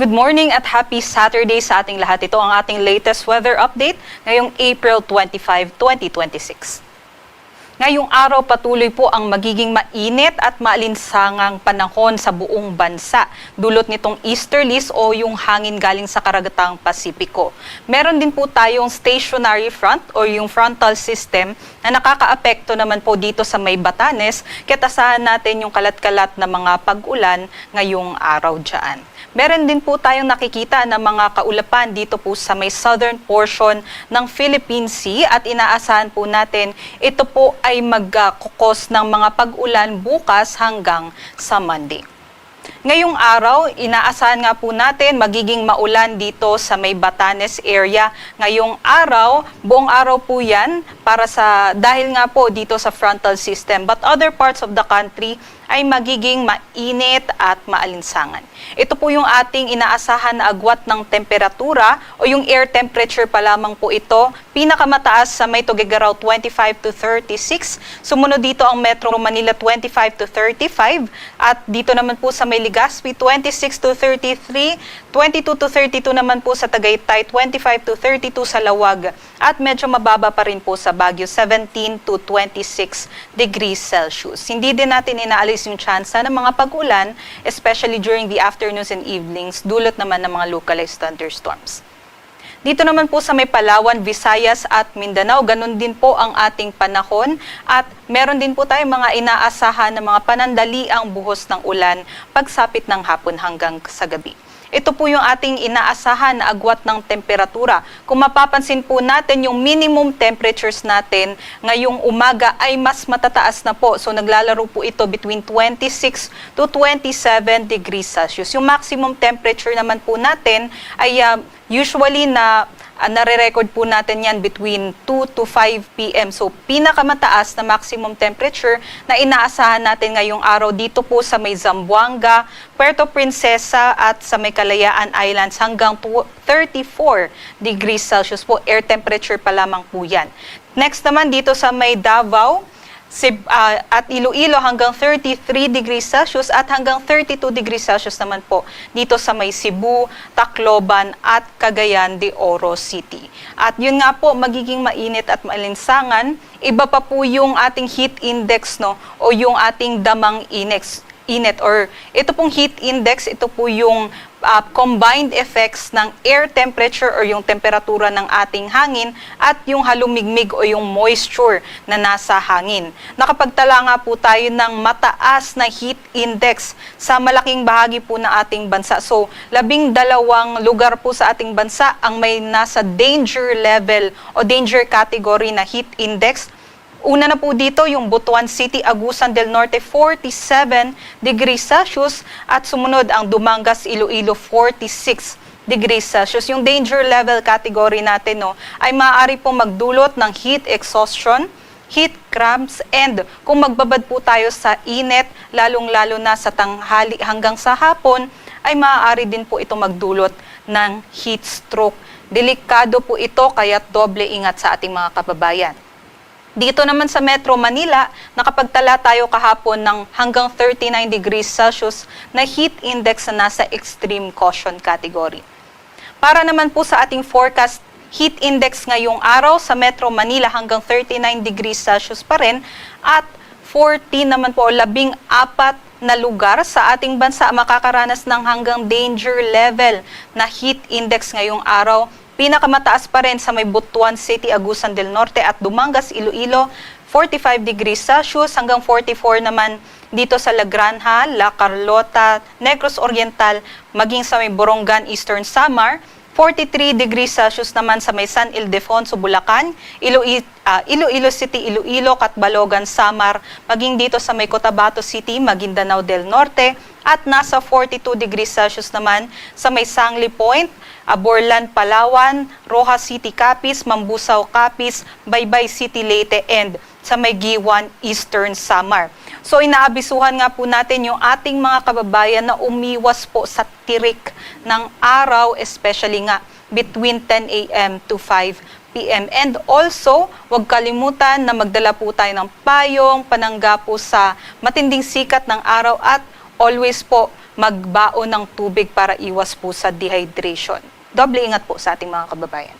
Good morning at happy Saturday sa ating lahat. Ito ang ating latest weather update ngayong April 25, 2026. Ngayong araw patuloy po ang magiging mainit at maalinsangang panahon sa buong bansa. Dulot nitong easterlies o yung hangin galing sa karagatang Pasipiko. Meron din po tayong stationary front o yung frontal system na nakakaapekto naman po dito sa may Batanes. Kaya asahan natin yung kalat-kalat na mga pag-ulan ngayong araw dyan. Meron din po tayong nakikita na mga kaulapan dito po sa may southern portion ng Philippine Sea at inaasahan po natin ito po ay magkukos ng mga pag-ulan bukas hanggang sa Monday. Ngayong araw, inaasahan nga po natin magiging maulan dito sa may Batanes area. Ngayong araw, buong araw po yan dahil nga po dito sa frontal system. But other parts of the country ay magiging mainit at maalinsangan. Ito po yung ating inaasahan na agwat ng temperatura o yung air temperature pa lamang po ito. Pinakamataas sa may Tuguegarao 25 to 36. Sumunod dito ang Metro Manila 25 to 35. At dito naman po sa may Legazpi 26 to 33. 22 to 32 naman po sa Tagaytay, 25 to 32 sa Lawag. At medyo mababa pa rin po sa Baguio, 17 to 26 degrees Celsius. Hindi din natin inaalis yung tsansa ng mga pag-ulan, especially during the afternoons and evenings, dulot naman ng mga localized thunderstorms. Dito naman po sa may Palawan, Visayas at Mindanao, ganun din po ang ating panahon at meron din po tayong mga inaasahan ng mga panandaliang buhos ng ulan pagsapit ng hapon hanggang sa gabi. Ito po yung ating inaasahan na agwat ng temperatura. Kung mapapansin po natin, yung minimum temperatures natin ngayong umaga ay mas matataas na po. So naglalaro po ito between 26 to 27 degrees Celsius. Yung maximum temperature naman po natin ay usually nare-record po natin yan between 2 to 5 p.m. So, pinakamataas na maximum temperature na inaasahan natin ngayong araw dito po sa may Zamboanga, Puerto Princesa at sa may Kalayaan Islands hanggang 34 degrees Celsius po. Air temperature pa lamang po yan. Next naman dito sa may Davao, at Iloilo hanggang 33 degrees Celsius at hanggang 32 degrees Celsius naman po dito sa may Cebu, Tacloban at Cagayan de Oro City. At yun nga po, magiging mainit at maalinsangan. Iba pa po yung ating heat index o yung ating damang init or ito pong heat index, ito po yung combined effects ng air temperature or yung temperatura ng ating hangin at yung halumigmig o yung moisture na nasa hangin. Nakapagtala nga po tayo ng mataas na heat index sa malaking bahagi po ng ating bansa. So, 12 lugar po sa ating bansa ang may nasa danger level o danger category na heat index. Una na po dito yung Butuan City, Agusan del Norte, 47 degrees Celsius at sumunod ang Dumangas, Iloilo, 46 degrees Celsius. Yung danger level category natin ay maaari pong magdulot ng heat exhaustion, heat cramps, and kung magbabad po tayo sa init, lalong-lalo na sa tanghali hanggang sa hapon, ay maaari din po ito magdulot ng heat stroke. Delikado po ito kaya doble ingat sa ating mga kababayan. Dito naman sa Metro Manila, nakapagtala tayo kahapon ng hanggang 39 degrees Celsius na heat index na nasa extreme caution category. Para naman po sa ating forecast, heat index ngayong araw sa Metro Manila hanggang 39 degrees Celsius pa rin at 14 naman po o 14 na lugar sa ating bansa makakaranas ng hanggang danger level na heat index ngayong araw. Pinakamataas pa rin sa may Butuan City, Agusan del Norte at Dumangas, Iloilo, 45 degrees Celsius hanggang 44 naman dito sa La Granja, La Carlota, Negros Oriental, maging sa may Borongan, Eastern Samar, 43 degrees Celsius naman sa may San Ildefonso, Bulacan, Iloilo City, Iloilo, Catbalogan, Samar, maging dito sa may Cotabato City, Maguindanao del Norte, at nasa 42 degrees Celsius naman sa may Sangli Point, Aborlan, Palawan, Rojas City, Capiz, Mambusaw, Capiz, Baybay City, Leyte, and sa may Giwan, Eastern Samar. So inaabisuhan nga po natin yung ating mga kababayan na umiwas po sa tirik ng araw, especially nga between 10 a.m. to 5 p.m. And also, huwag kalimutan na magdala po tayo ng payong, panangga po sa matinding sikat ng araw at always po magbaon ng tubig para iwas po sa dehydration. Doble ingat po sa ating mga kababayan.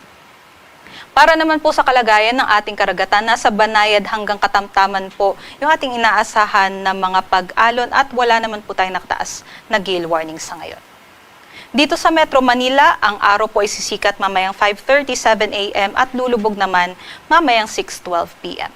Para naman po sa kalagayan ng ating karagatan, nasa banayad hanggang katamtaman po yung ating inaasahan na mga pag-alon at wala naman po tayong nakataas na gale warning sa ngayon. Dito sa Metro Manila, ang araw po ay sisikat mamayang 5:37 a.m. at lulubog naman mamayang 6:12 p.m.